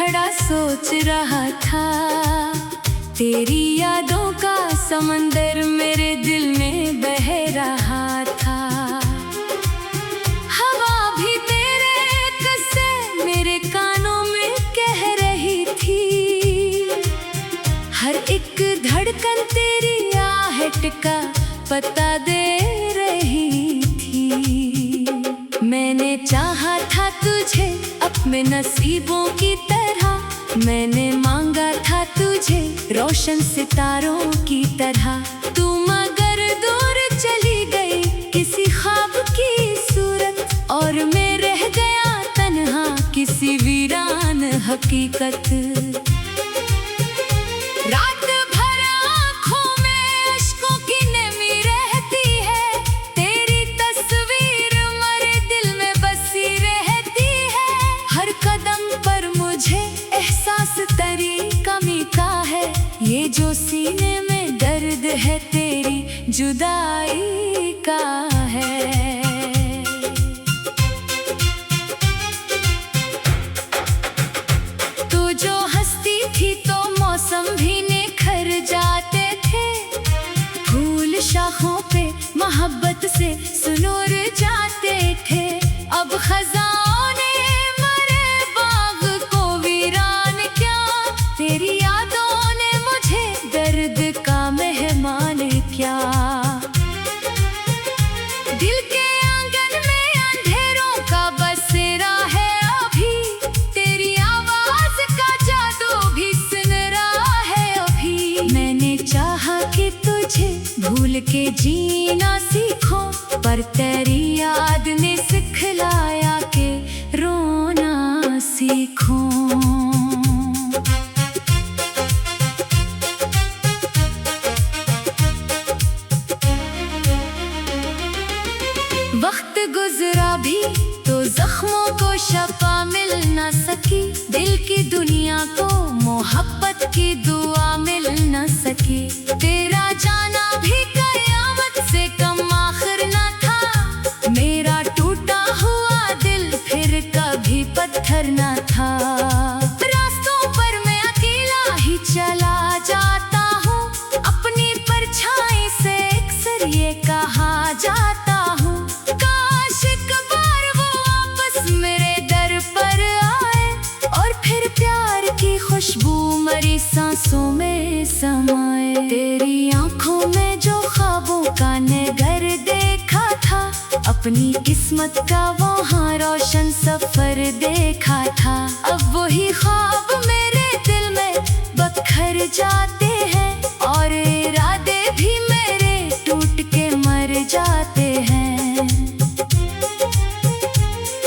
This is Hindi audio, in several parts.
बड़ा सोच रहा था। तेरी यादों का समंदर मेरे दिल में बह रहा था। हवा भी तेरे किस्से मेरे कानों में कह रही थी। हर एक धड़कन तेरी आहट का पता दे रही थी। मैंने चाहा था तुझे अपने नसीबों की तरह। मैंने मांगा था तुझे रोशन सितारों की तरह। तू मगर दूर चली गई किसी ख्वाब की सूरत, और मैं रह गया तन्हा किसी वीरान हकीकत। रात भर आँखों में अश्कों की नमी रहती है। तेरी तस्वीर मेरे दिल में बसी रहती है। हर कदम पर मुझे एहसास तेरी कमी का है। ये जो सीने में दर्द है तेरी जुदाई का है। तू जो हंसती थी तो मौसम भी निखर जाते थे। फूल शाखों पे मोहब्बत से सुनूर जाते थे। अब खजाओं ने मरे बाग को वीरान क्या। तेरी यादों ने मुझे दर्द का मेहमान क्या। दिल के आंगन में अंधेरों का बसेरा है अभी। तेरी आवाज का जादू भी सुन रहा है अभी। मैंने चाहा कि तुझे भूल के जीना सीखो, पर तेरी याद ने सिखलाया के रोना सीखो। वक्त गुजरा भी तो जख्मों को शफा मिल न सकी। दिल की दुनिया को मोहब्बत की दुआ मिल न सकी। तेरा जाना भी कयामत से कम आखिर न था। मेरा टूटा हुआ दिल फिर कभी पत्थर न था। रास्तों पर मैं अकेला ही चला जाता हूँ। अपनी परछाई से अक्सर ये कहा जाता हूँ, काश एक बार वो वापस मेरे दर पर आए, और फिर प्यार की खुशबू मेरी सांसों में समाए। तेरी आंखों में जो ख्वाबों का नगर देखा था, अपनी किस्मत का वहाँ रोशन सफर देखा था। अब वही ख्वाब मेरे दिल में बखर जाते हैं, और इरादे भी मेरे टूट के मर जाते हैं।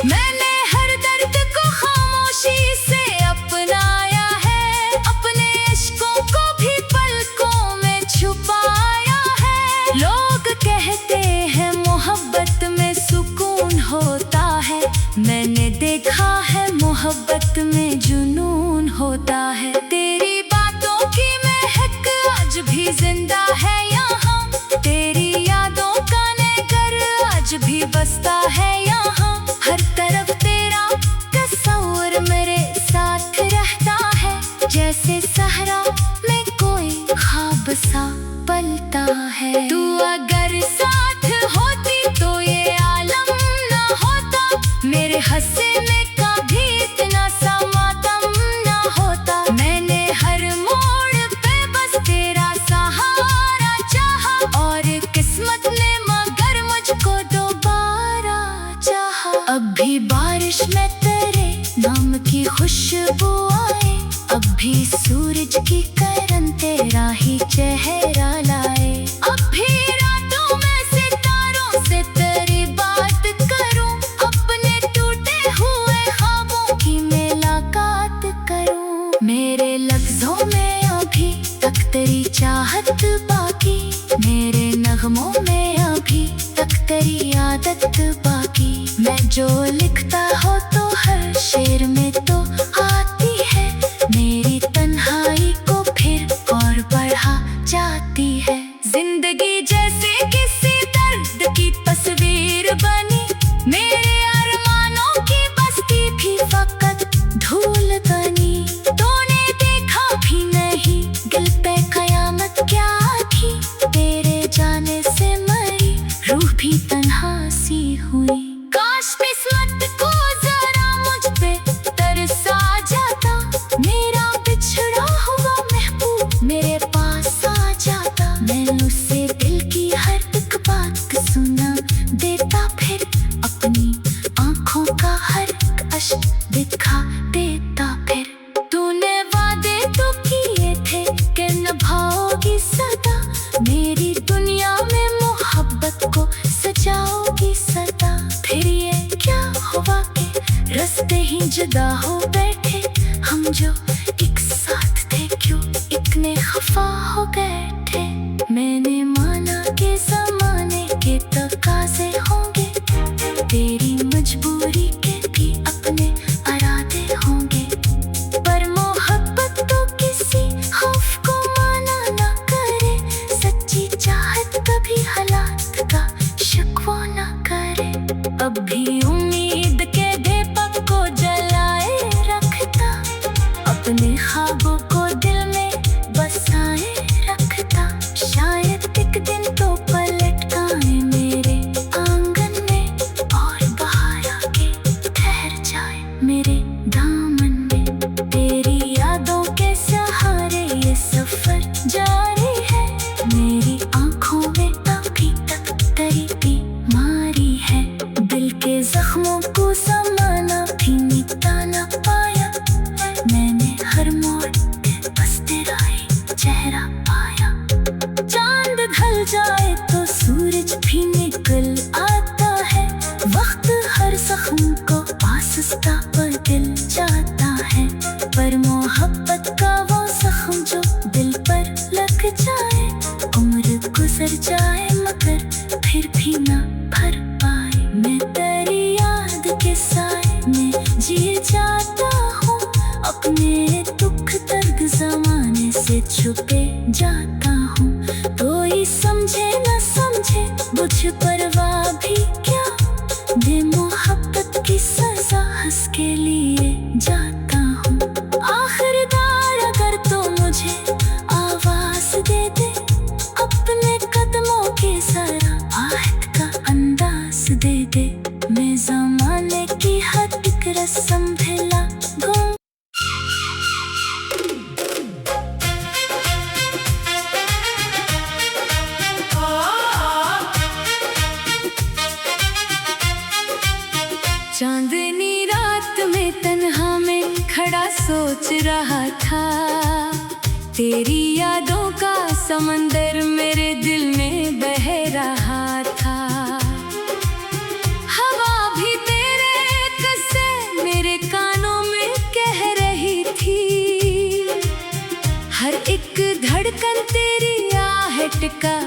मैंने हर दर्द को खामोशी से अपनाया है। अपने इश्कों को भी पलकों में छुपाया है। लोग कहते हैं मोहब्बत में सुकून होता है। मैंने देखा है मोहब्बत में जुनून होता है। तेरी बातों की महक आज भी जिंदा है यहाँ। तेरी यादों का नगर आज भी बसता है यहाँ। हर तरफ तेरा तस्वीर मेरे साथ रहता है। जैसे सहरा में कोई ख्वाब सा पलता है। तू अगर साथ होती तो ये आलम ना होता। मेरे हंसे में कभी इतना सा मातम ना होता। मैंने हर मोड़ पे बस तेरा सहारा चाहा, और किस्मत ने मगर मुझको दोबारा चाहा। अब भी बारिश में तेरे नाम की खुशबू आए। अब भी सूरज की किरण तेरा ही चेहरा लाए। अब भी रातों में सितारों से तेरी बात करूं। अपने टूटे हुए ख्वाबों की मुलाकात करूं। मेरे लफ्जों में अभी तक तेरी चाहत बाकी। मेरे नगमों में अभी तक तेरी आदत बाकी। मैं जो लिखता हो तो हर शेर में तो आती है। मेरी तन्हाई को फिर और बढ़ा जाती है। जिंदगी जैसे किसी दर्द की तस्वीर बनी। मेरे अरमानों की बस्ती भी फकत धूल बनी। जुदा हो बैठे हम जो एक साथ थे, क्यों इतने खफा हो गए थे। मैंने माना कि ज़माने के तकाज़े होंगे, तेरी मजबूरी के भी अपने इरादे होंगे, पर मोहब्बत तो किसी खौफ को माना ना करे। सच्ची चाहत कभी हालात का शिकवा ना करे। अब भी उम्मीद के दीपक को जलाए रखता, अपने ख्वाबों को दिल में बसाए रखता। शायद एक दिन तो पलट आए मेरे आंगन में और बाहर आके ठहर जाए मेरे दामन में। तेरी यादों के सहारे ये सफर जारी है, मेरी आंखों में अभी तक तेरी बीमारी है। दिल के जख्मों को समाना भी मिटा ना पाया, मैंने हर मोड़ पे बस तेरा ही चेहरा पाया। चांद ढल जाए तो सूरज भी निकल आता है, वक्त हर जख्म को आहिस्ता बदल जाता है। पर मोहब्बत का वो जख्म जो दिल पर लग जाए, उम्र गुजर जाए मगर फिर भी ना भर पाए। मैं तेरी याद के साए में जी जाता हूँ, अपने दुख दर्द ज़माने से छुपे जाता हूँ। कोई समझे न समझे मुझ परवाह भी क्या, मैं मोहब्बत की सजा हंस के लिए जाता हूँ। आखिरदार अगर तो मुझे आवाज दे दे, अपने कदमों के जरा आहट का अंदाज दे दे। मैं ज़माने की हर एक रस्म भुला दूँ। चांदनी रात में तन्हा में खड़ा सोच रहा था, तेरी यादों का समंदर मेरे दिल में बह रहा था। हवा भी तेरे किस्से मेरे कानों में कह रही थी, हर एक धड़कन तेरी आहट का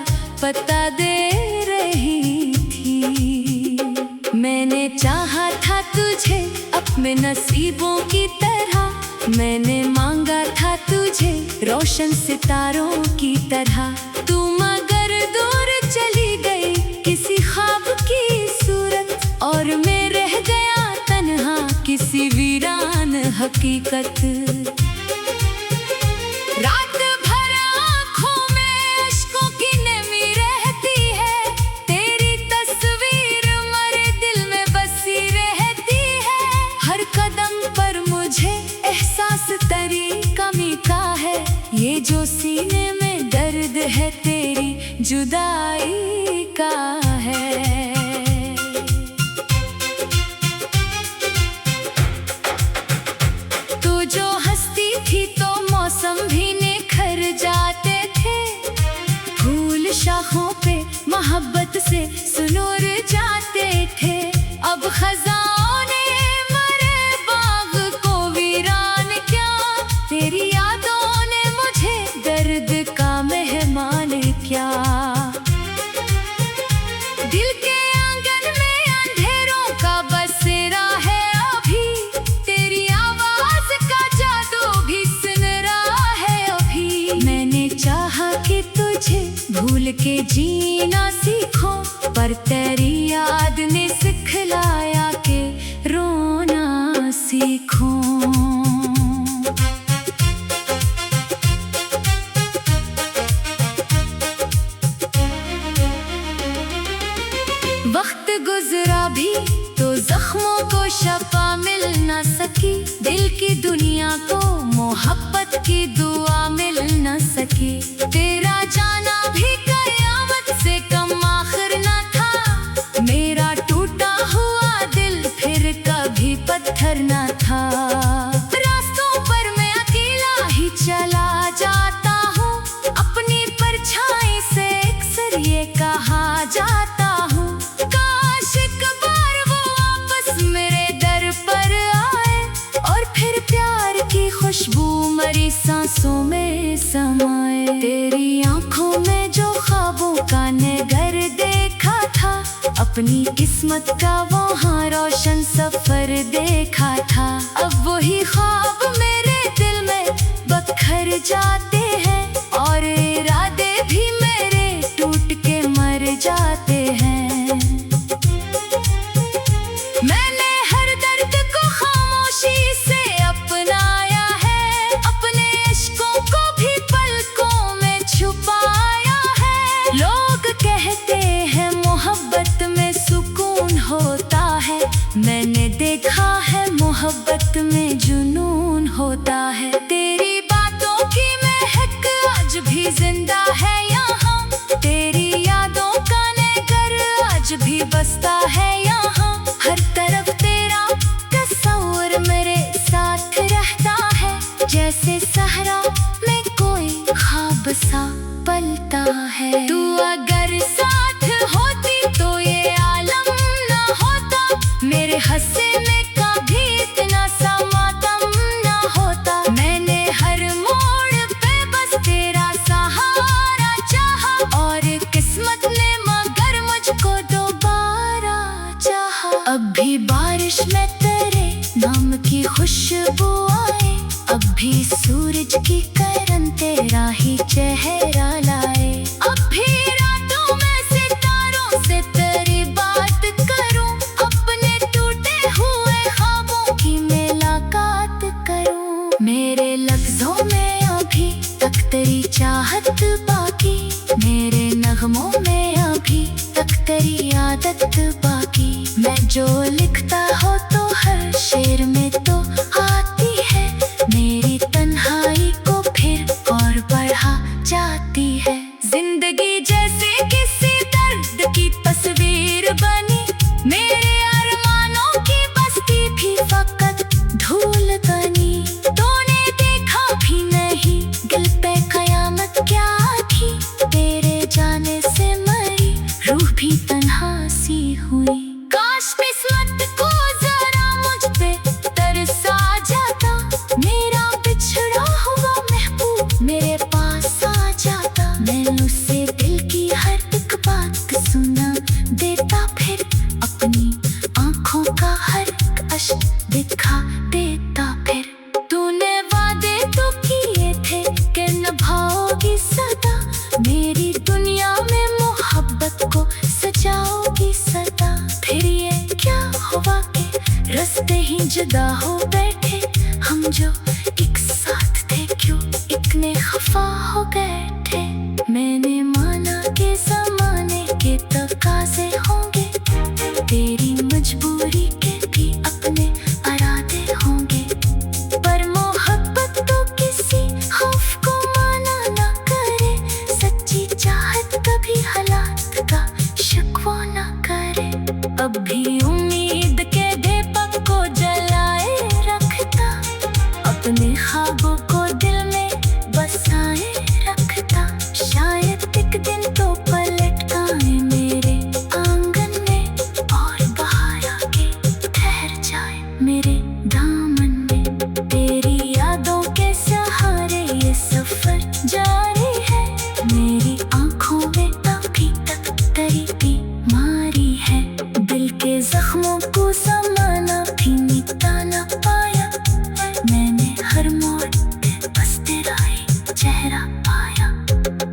पता दे रही थी। मैंने चाहा था तुझे अपने नसीबों की तरह, मैंने मांगा था तुझे रोशन सितारों की तरह। तू मगर दूर चली गई किसी ख्वाब की सूरत, और मैं रह गया तन्हा किसी वीरान हकीकत। रात भर आँखों में अश्कों की नमी रहती है, तेरी तस्वीर मेरे दिल में बसी रहती है। हर कदम पर मुझे एहसास तेरी कमी का है, ये जो सीने में दर्द है तेरी जुदाई का है। तू जो हंसती थी तो मौसम भी निखर जाते थे, फूल शाखों पे मोहब्बत से सुनूर जाते थे। अब खजाओं ने मरे बाग को वीरान क्या, तेरी यादों ने मुझे दर्द का मेहमान क्या। दिल के आंगन में अंधेरों का बसेरा है अभी, तेरी आवाज का जादू भी सुन रहा है अभी। मैंने चाहा कि तुझे भूल के जीना सीखो, पर तेरी याद ने सिखलाया कि रोना सीखो। वक्त गुजरा भी तो जख्मों को शफा मिल न सकी, दिल की दुनिया को मोहब्बत की दुआ मिल न सकी। तेरा जाना भी कयामत से कम आखिर न था, मेरा टूटा हुआ दिल फिर कभी पत्थर न था। रास्तों पर मैं अकेला ही चला जाता हूँ, अपनी परछाई से अक्सर ये कहा जाता हूँ, काश एक बार वो वापस मेरे दर पर आए, मरी सांसों में समाए। तेरी आंखों में जो ख्वाबों का नगर देखा था, अपनी किस्मत का वहाँ रोशन सफर देखा था। अब वही ख्वाब मेरे दिल में बखर जाते हैं, और इरादे भी मेरे टूट के मर जाते हैं। मैंने हर दर्द को खामोशी से अपनाया है, अपने इश्कों को भी पलकों में छुपाया है। लोग कहते हैं मोहब्बत में सुकून होता है, मैंने देखा है मोहब्बत में जुनून होता है। तेरी बातों की महक आज भी जिंदा है यहाँ, तेरी यादों का नगर आज भी बसता है यहाँ। हर तरफ तेरा तस्वीर मेरे साथ रहता है, जैसे सहरा में कोई ख्वाब सा पलता है। तू अगर साथ होती तो ये आलम ना होता, मेरे हंसने का भी इतना सा मातम ना होता। मैंने हर मोड़ पे बस तेरा सहारा चाहा, और किस्मत ने मगर मुझको दोबारा चाहा। अब भी बारिश में तेरे नाम की खुशबू आए, अब भी सूरज की किरण तेरा ही चेहरा लाए। अब भी रातों में सितारों से तेरी बात करूं, अपने टूटे हुए ख्वाबों की मुलाकात करूं। मेरे लफ्जों में अभी तक तेरी चाहत बाकी, मेरे नगमों में अभी तक तेरी आदत बाकी। मैं जो लिखता हो तो हर शेर में तो आती है, मेरी तन्हाई को फिर और बढ़ा जाती है। जिंदगी जैसे किसी दर्द की तस्वीर बनी, मेरे अरमानों की बस्ती भी फकत धूल बनी। तूने देखा भी नहीं दिल पे कयामत क्या थी, तेरे जाने से मरी रूह भी तन्हा सी हुई। काश किस्मत को जरा मुझ पे तरसा जाता, मेरा बिछड़ा हुआ महबूब मेरे पास आ जाता। मैं उससे दिल की हर एक बात सुना देता, फिर अपनी आंखों का हर एक अश्क दिखा देता। फिर तूने वादे तो किए थे कि निभाओगी सदा, मेरी दुनिया में मोहब्बत को सजाओगी सदा। फिर ये क्या हुआ कि रास्ते ही जुदा हो बैठे, हम जो एक साथ थे क्यों इतने खफा हो गए थे। मैंने माना कि ज़माने के तकाज़े होंगे, तेरी मजबूरी के भी अपने इरादे होंगे, पर मोहब्बत तो किसी खौफ को माना ना करे। सच्ची चाहत कभी हालात का शिकवा ना करे। अब भी उम्मीद के दीपक को जलाए रखता, अपने ख्वाबों को दिल में बसाए रखता। शायद एक दिन तो पलट आए मेरे आंगन में, और बाहर आके ठहर जाए मेरे दामन में। तेरी यादों के सहारे ये सफर जारी है, मेरी आंखों में अभी तक तेरी बीमारी है। दिल के जख्मों को समाना भी मिटा ना पाया, मैंने हर मोड़ पे बस तेरा ही चेहरा पाया।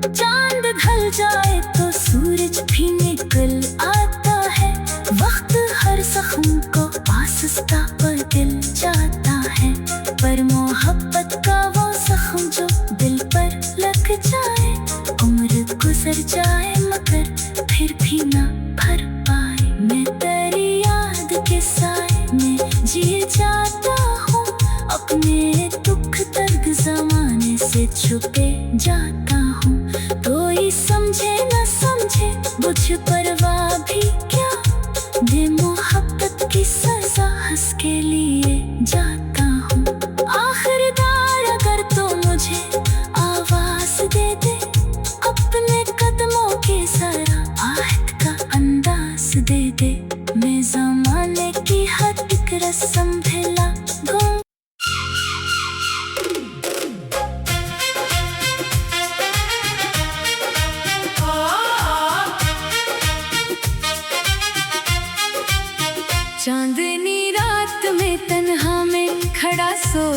चांद ढल जाए तो सूरज भी निकल आता है, वक्त हर जख्म को आसस्ता पर दिल जाता है। पर मोहब्बत का वो जख्म जो दिल पर लग जाए, उम्र गुजर जाए मगर फिर भी ना भर पाए। मैं तेरी याद के साए में जी जाता हूँ, अपने दुख दर्द जमाने से छुपे जाता हूँ। कोई समझे न समझे मुझ परवाह भी क्या, दे मोहब्बत की सजा हंस के लिए जाता हूँ। आखिरदार अगर तो मुझे आवाज दे दे, अपने कदमों के जरा आहट का अंदाज दे दे। मैं ज़माने की हर एक रस्म भुला दूँ।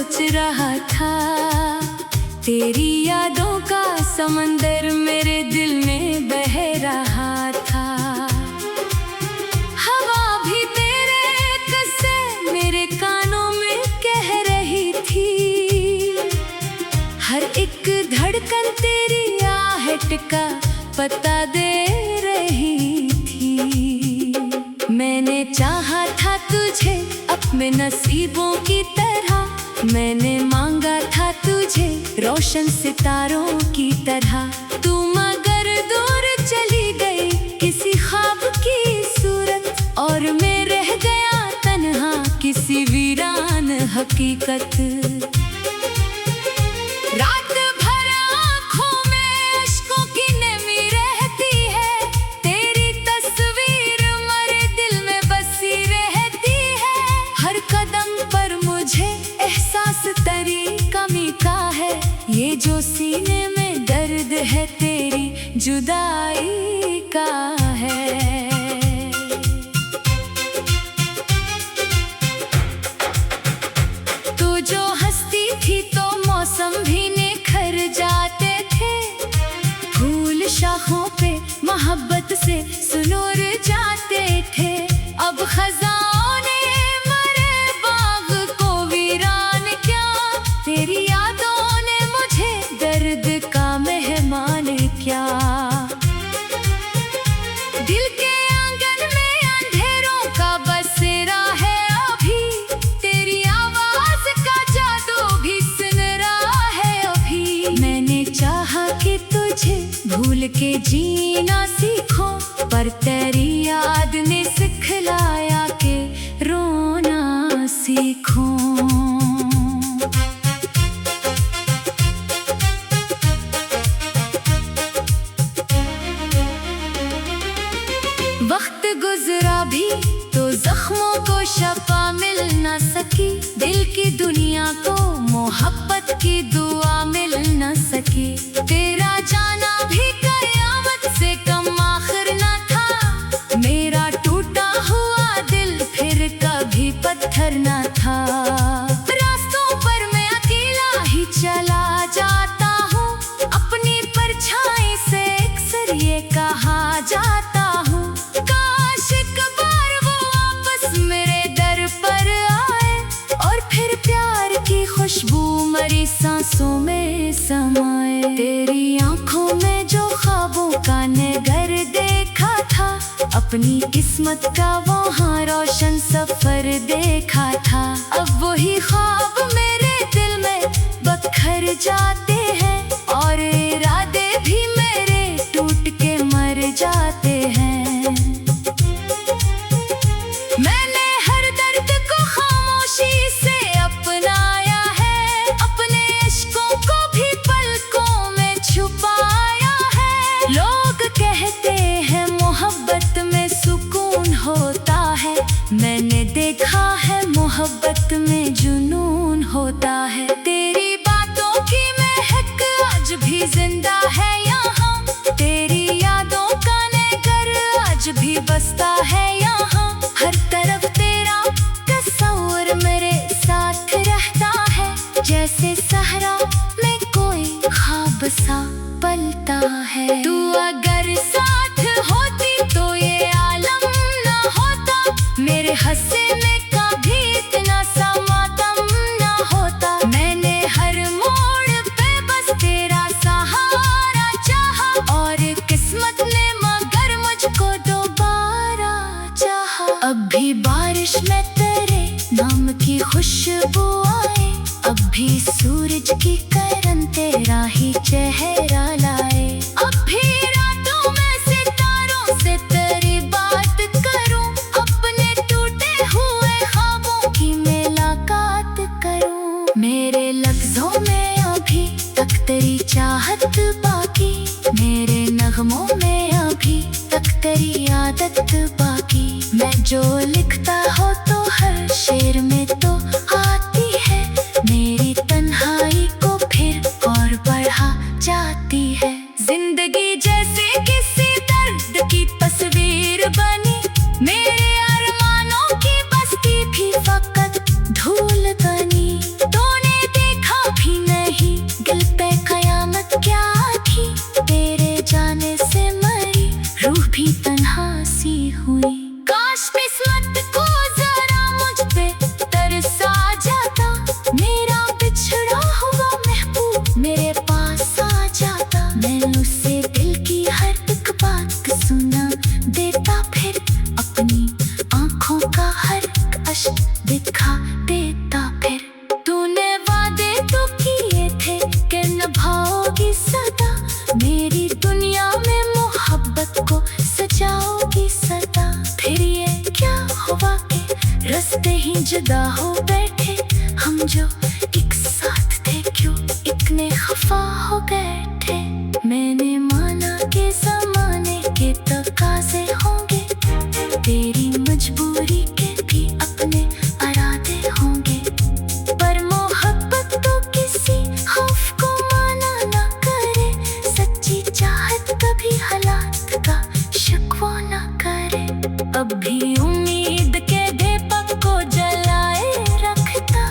सोच रहा था, तेरी यादों का समंदर मेरे दिल में बह रहा था। हवा भी तेरे किस्से मेरे कानों में कह रही थी, हर एक धड़कन तेरी आहट का पता दे रही थी। मैंने चाहा था तुझे अपने नसीबों की तरह, मैंने मांगा था तुझे रोशन सितारों की तरह। तू मगर दूर चली गई किसी ख्वाब की सूरत, और मैं रह गया तन्हा किसी वीरान हकीकत। रात भर आँखों में अश्कों की नमी रहती है, तेरी तस्वीर मेरे दिल में बसी रहती है। हर कदम पर मुझे एहसास तेरी कमी का है, ये जो सीने में दर्द है तेरी जुदाई का है। तू जो हंसती थी तो मौसम भी निखर जाते थे, फूल शाखों पे मोहब्बत से सुनूर जाते थे। अब खजाओं ने मरे बाग को वीरान क्या, तेरी यादों ने मुझे दर्द का मेहमान क्या। दिल के आंगन में अंधेरों का बसेरा है अभी, तेरी आवाज का जादू भी सुन रहा है अभी। मैंने चाहा कि तुझे भूल के जीना सीखो, पर तेरी याद ने सिखलाया कि रोना सीखो। वक्त गुजरा भी तो जख्मों को शफा मिल न सकी, दिल की दुनिया को मोहब्बत की दुआ मिल न सकी। तेरा जाना भी कयामत से कम आखिर न था, मेरा टूटा हुआ दिल फिर कभी पत्थर न था। रास्तों पर मैं अकेला ही चला जाता हूँ, अपनी परछाई से अक्सर ये कहा जाता हूँ, काश एक बार वो वापस मेरे दर पर आए, और फिर प्यार की खुशबू मेरी सांसों में समाए। तेरी आंखों में जो ख्वाबों का नगर देखा था, अपनी किस्मत का वहाँ रोशन सफर देखा था। अब वही ख्वाब मेरे दिल में बखर जाते हैं, और इरादे भी मेरे टूट के मर जाते हैं। मैंने हर दर्द को खामोशी से अपनाया है, अपने इश्कों को भी पलकों में छुपाया है। लोग कहते हैं मोहब्बत में सुकून होता है, मैंने देखा है मोहब्बत में जुनून होता है। तेरी बातों की महक आज भी जिंदा है यहाँ, तेरी यादों का नगर आज भी बसता है यहाँ। हर तरफ तेरा तस्वीर मेरे साथ रहता है, जैसे सहरा में कोई ख्वाब सा पलता है। तू अगर साथ होती तो ये आलम ना होता, मेरे हंसे में कभी इतना सा मातम ना होता। मैंने हर मोड़ पे बस तेरा सहारा चाहा, और किस्मत ने मगर मुझको दोबारा चाहा। अब भी बारिश में तेरे नाम की खुशबू आए, अब भी सूरज की किरण तेरा ही चेहरा लाए। अब भी रातों में सितारों से तेरी बात करूं, अपने टूटे हुए ख्वाबों की मुलाकात करूं। मेरे लफ्जों में अभी तक तेरी चाहत बाकी, मेरे नगमों में अभी तक तेरी आदत बाकी। मैं जो लिखता हो तो हर शेर में तो आती है, मेरी तन्हाई को फिर और बढ़ा जाती है। जिंदगी जैसे किसी दर्द की तस्वीर बनी, मेरे अरमानों की बस्ती भी फकत धूल बनी। तूने जुदा हो बैठे हम जो एक साथ थे, क्यों इतने खफा हो गए थे। मैंने माना कि ज़माने के तकाज़े होंगे, तेरी मजबूरी के भी अपने इरादे होंगे, पर मोहब्बत तो किसी खौफ को माना ना करे। सच्ची चाहत कभी हालात का शिकवा ना करे। अब भी उम्मीद के दीपक को जलाए रखता,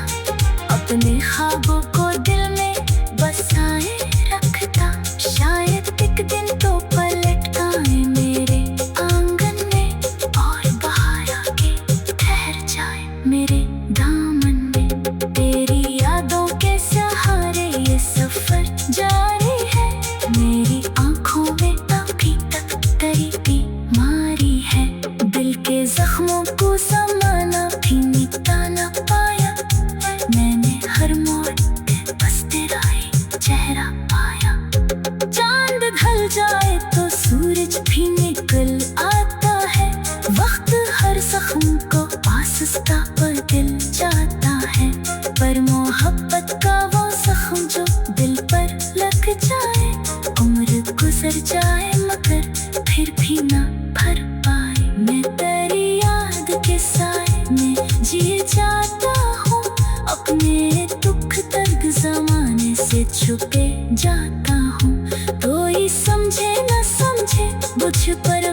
अपने ख्वाबों को दिल में बसाए रखता। शायद एक दिन तो पलट आए मेरे आंगन में, और बाहर आके ठहर जाए मेरे दामन में। तेरी यादों के सहारे ये सफर जारी है, मेरी आंखों में अभी तक तेरी बीमारी है। दिल के जख्मों को समाना भी मिटा ना पाया, मैंने हर मोड़ पे बस तेरा ही चेहरा पाया। चांद ढल जाए तो सूरज भी निकल आता है, वक्त हर जख्म को आसस्ता बदल जाता है। पर मोहब्बत का वो जख्म जो दिल पर लग जाए, उम्र गुजर जाए मगर फिर भी ना भर पाए। मैं तेरी याद के साए में जी जाता हूँ, अपने दुख दर्द ज़माने से छुपे जाता हूँ। कोई समझे न समझे मुझ पर